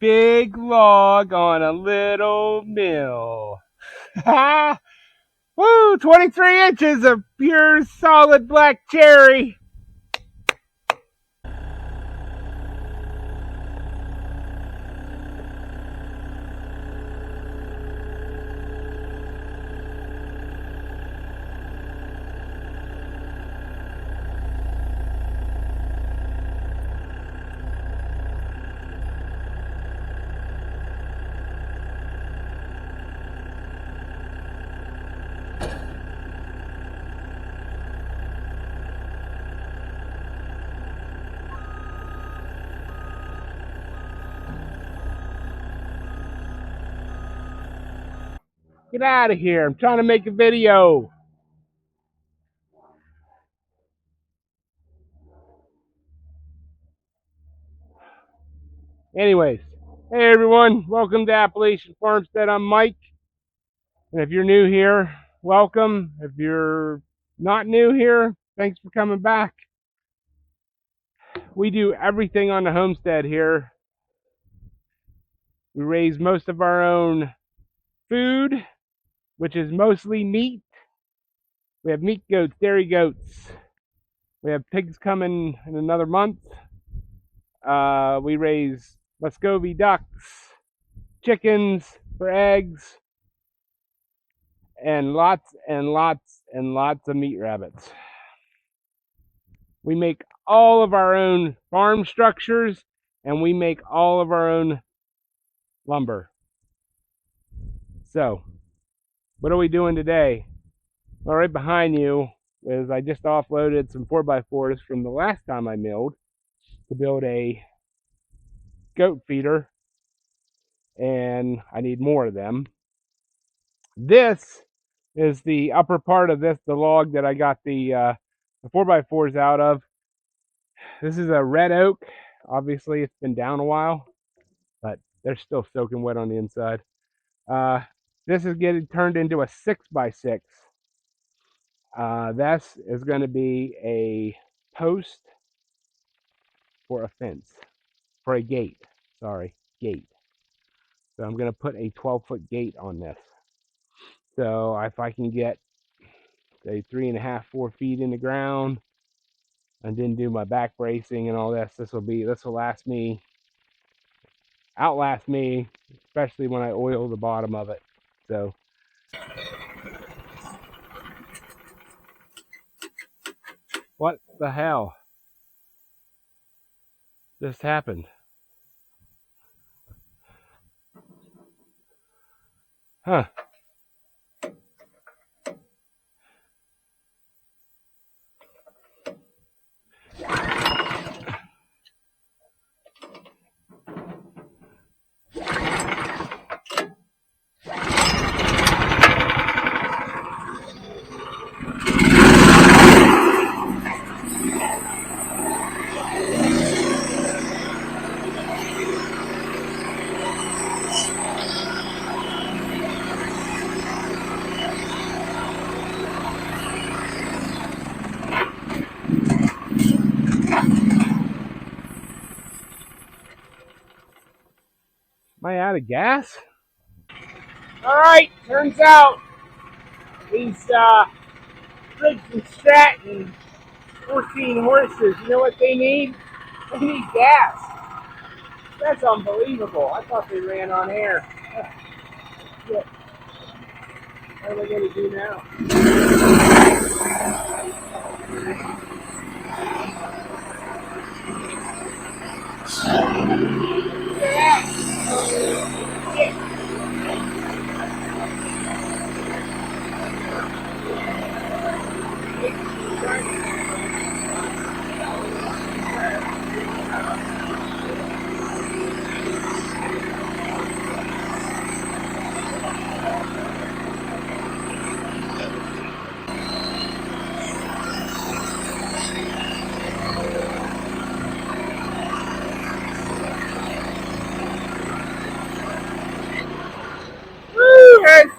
big log on a little mill. Woo! 23 inches of pure solid black cherry. Get out of here. I'm trying to make a video. Anyways, hey everyone. Welcome to Appalachian Farmstead. I'm Mike. And if you're new here, welcome. If you're not new here, thanks for coming back. We do everything on the homestead here. We raise most of our own food, which is mostly meat. We have meat goats, dairy goats. We have pigs coming in another month. We raise Muscovy ducks, chickens for eggs, and lots and lots and lots of meat rabbits. We make all of our own farm structures, and we make all of our own lumber. So, what are we doing today? Well, right behind you is I just offloaded some 4x4s from the last time I milled to build a goat feeder, and I need more of them. This is the upper part of the log that I got the 4x4s out of. This is a red oak. Obviously, it's been down a while, but they're still soaking wet on the inside. This is getting turned into a 6x6. This is going to be a post for a fence, for a gate. Sorry, gate. So I'm going to put a 12-foot gate on this. So if I can get, say, 3.5, 4 feet in the ground, and then do my back bracing and all this, this will last me, outlast me, especially when I oil the bottom of it. So. What the hell just happened? Huh. Am I out of gas? Alright, turns out these Briggs and Stratton 14 horses, you know what they need? They need gas. That's unbelievable. I thought they ran on air. Shit. What are they going to do now? Woo! It's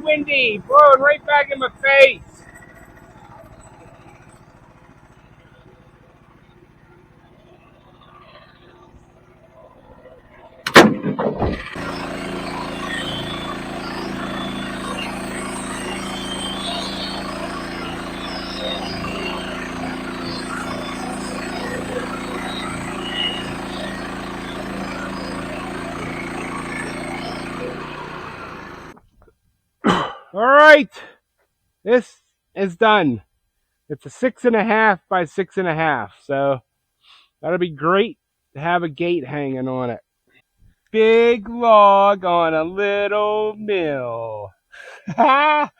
windy, blowing right back in my face. All right, this is done. It's a 6.5 by 6.5, so that'll be great to have a gate hanging on it. Big log on a little mill. Ha!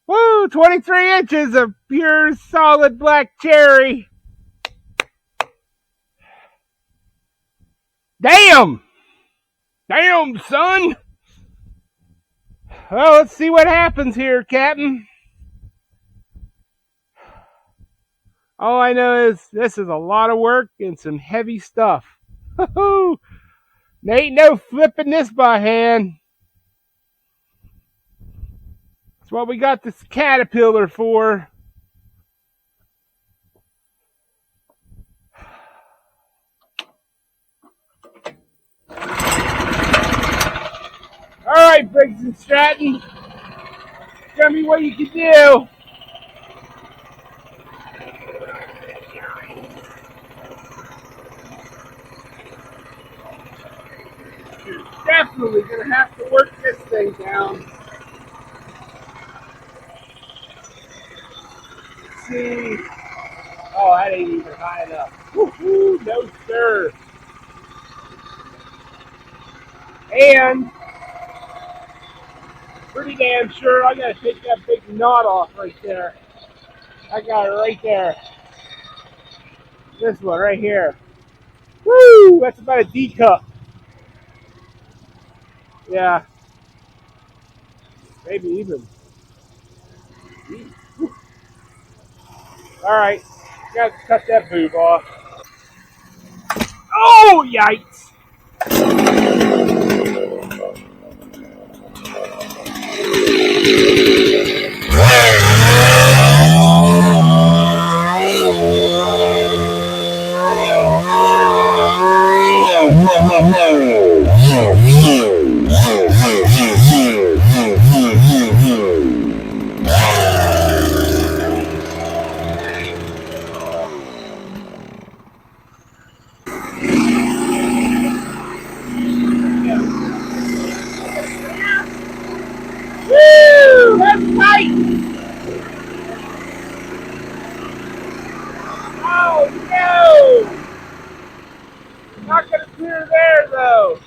Woo! 23 inches of pure solid black cherry. Damn! Damn, son! Well, let's see what happens here, Captain. All I know is this is a lot of work and some heavy stuff. There ain't no flipping this by hand. That's what we got this caterpillar for. All right, Briggs and Stratton. Show me what you can do. You're definitely going to have to work this thing down. Let's see. Oh, that ain't even high enough. Woo-hoo, no sir. And pretty damn sure I gotta take that big knot off right there. I got it right there. This one right here. Woo! That's about a D cup. Yeah. Maybe even. Alright. Gotta cut that boob off. Oh, yikes! Woo! That's tight! Oh no! Not gonna clear there though.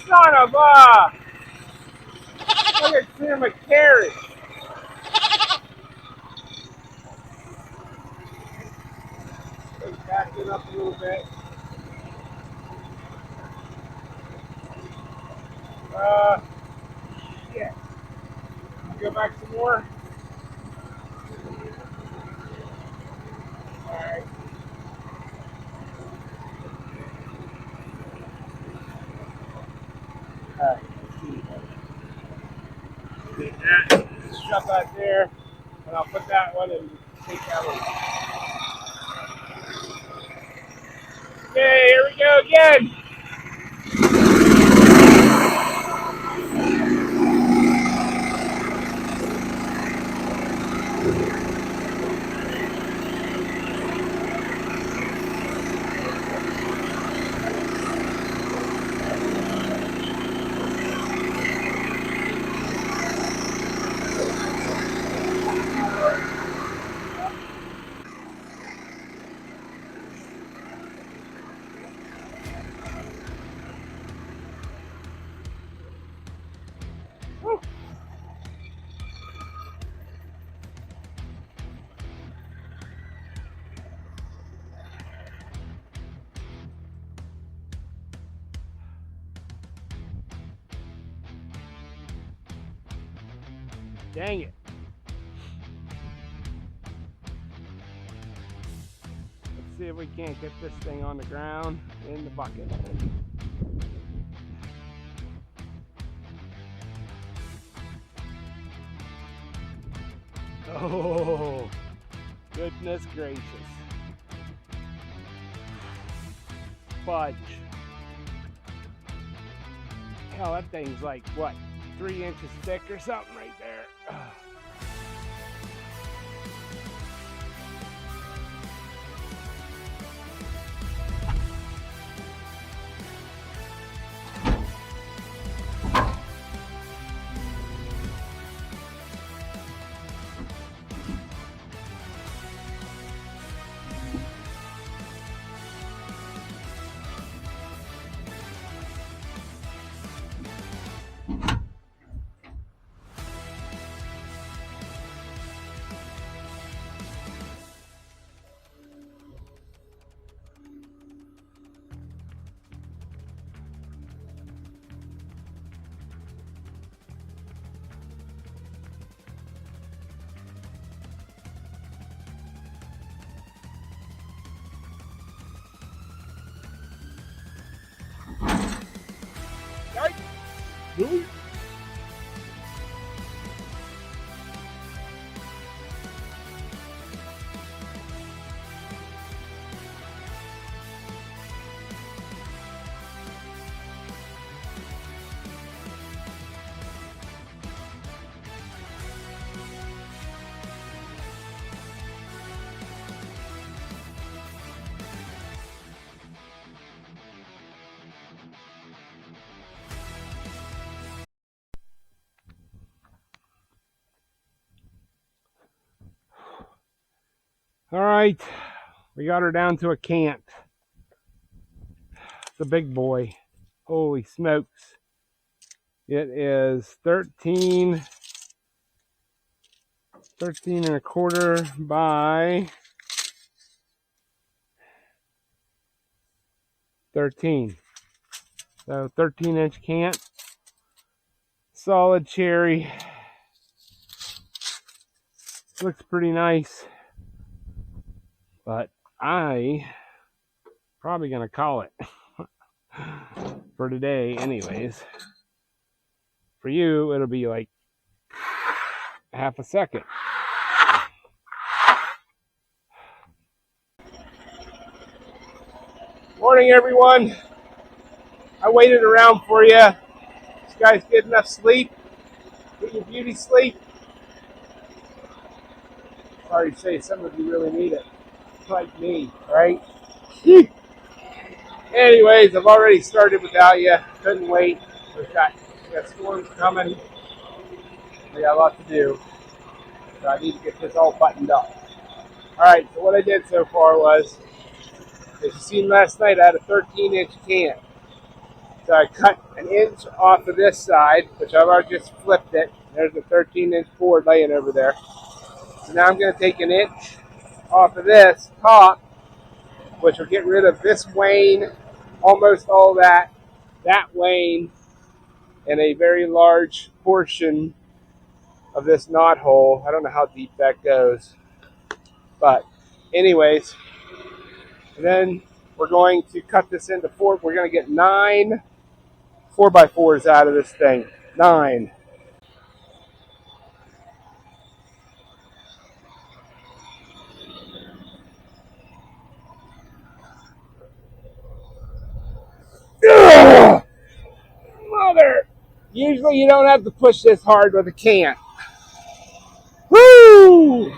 Son of a! I'm gonna clear my carrots. Back it up a little bit. Shit. Go back some more. Alright. Alright, let's see. Take that, shove that there, and I'll put that one and take that one. Okay, here we go again. Dang it. Let's see if we can't get this thing on the ground in the bucket. Oh, goodness gracious. Fudge. Hell, that thing's like, what, 3 inches thick or something right there. Really? All right, we got her down to a cant. It's a big boy. Holy smokes. It is 13 and a quarter by 13. So 13-inch cant. Solid cherry. Looks pretty nice. But I probably gonna call it for today anyways. For you, it'll be like half a second. Morning, everyone. I waited around for you. You guys get enough sleep? Get your beauty sleep? Sorry to say, some of you really need it. Like me, right? Anyways, I've already started without you. Couldn't wait. We got storms coming. We got a lot to do. So I need to get this all buttoned up. Alright, so what I did so far was, as you seen last night, I had a 13-inch can. So I cut an inch off of this side, which I've already just flipped it. There's a 13-inch board laying over there. So now I'm going to take an inch off of this top, which will get rid of this wane, almost all that wane, and a very large portion of this knot hole. I don't know how deep that goes. But anyways, and then we're going to cut this into four. We're going to get 9 4x4s out of this thing. 9. Ugh! Mother! Usually you don't have to push this hard with a can. Woo!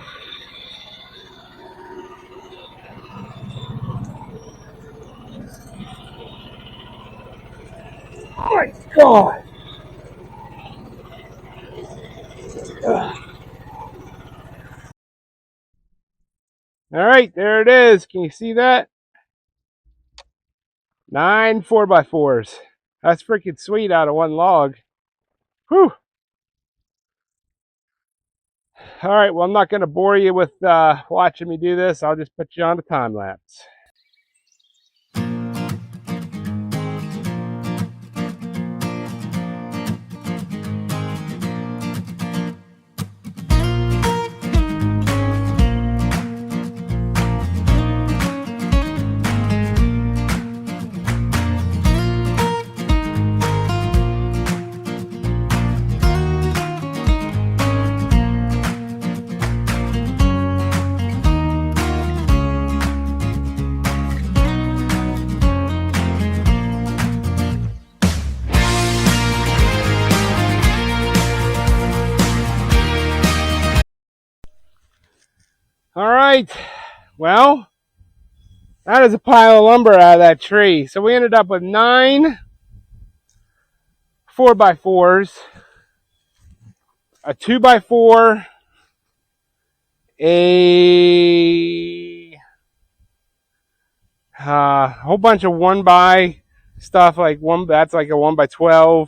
Oh my God! Ugh. All right, there it is. Can you see that? 9 4x4s. That's freaking sweet out of one log. Whew. All right, well, I'm not going to bore you with watching me do this. I'll just put you on a time lapse. All right, well, that is a pile of lumber out of that tree. So we ended up with 9 4x4s, a 2x4, a whole bunch of 1x stuff, like that's like a 1x12.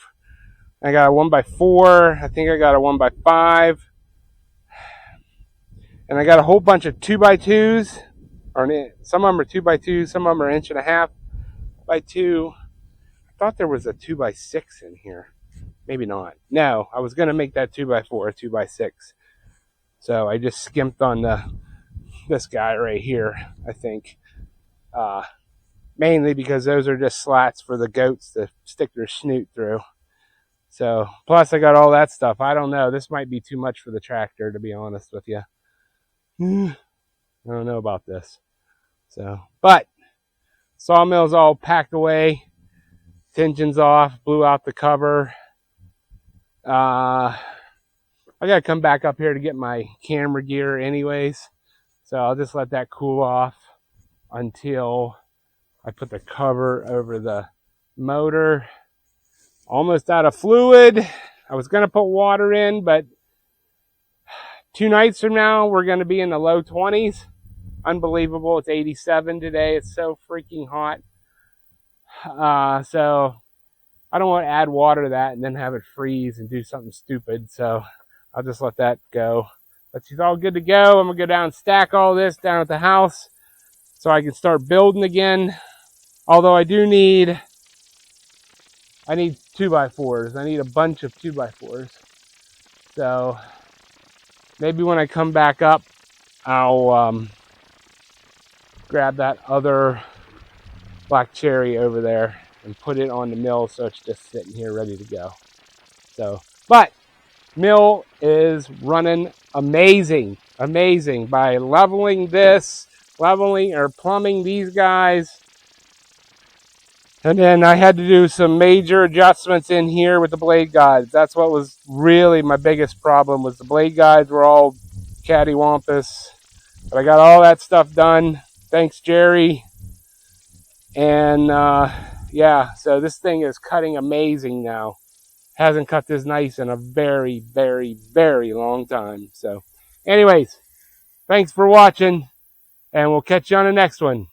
I got a 1x4. I think I got a 1x5. And I got a whole bunch of 2x2s. Some of them are 2x2s, some of them are 1.5 by 2. I thought there was a 2x6 in here. Maybe not. No, I was going to make that 2x4 or 2x6. So I just skimped on this guy right here, I think. Mainly because those are just slats for the goats to stick their snoot through. So, plus I got all that stuff. I don't know. This might be too much for the tractor, to be honest with you. I don't know about this. So, but sawmill's all packed away. Tension's off. Blew out the cover. I gotta come back up here to get my camera gear anyways. So I'll just let that cool off until I put the cover over the motor. Almost out of fluid. I was gonna put water in, but 2 nights from now we're gonna be in the low 20s. Unbelievable. It's 87 today. It's so freaking hot. So I don't want to add water to that and then have it freeze and do something stupid. So I'll just let that go. But she's all good to go. I'm going to go down and stack all this down at the house so I can start building again. Although I need 2x4s. I need a bunch of 2x4s. So maybe when I come back up, I'll grab that other black cherry over there and put it on the mill so it's just sitting here ready to go. So, but mill is running amazing by leveling this, plumbing these guys. And then I had to do some major adjustments in here with the blade guides. That's what was really my biggest problem, was the blade guides were all cattywampus. But I got all that stuff done. Thanks, Jerry. And yeah, so this thing is cutting amazing now. Hasn't cut this nice in a very, very, very long time. So anyways, thanks for watching, and we'll catch you on the next one.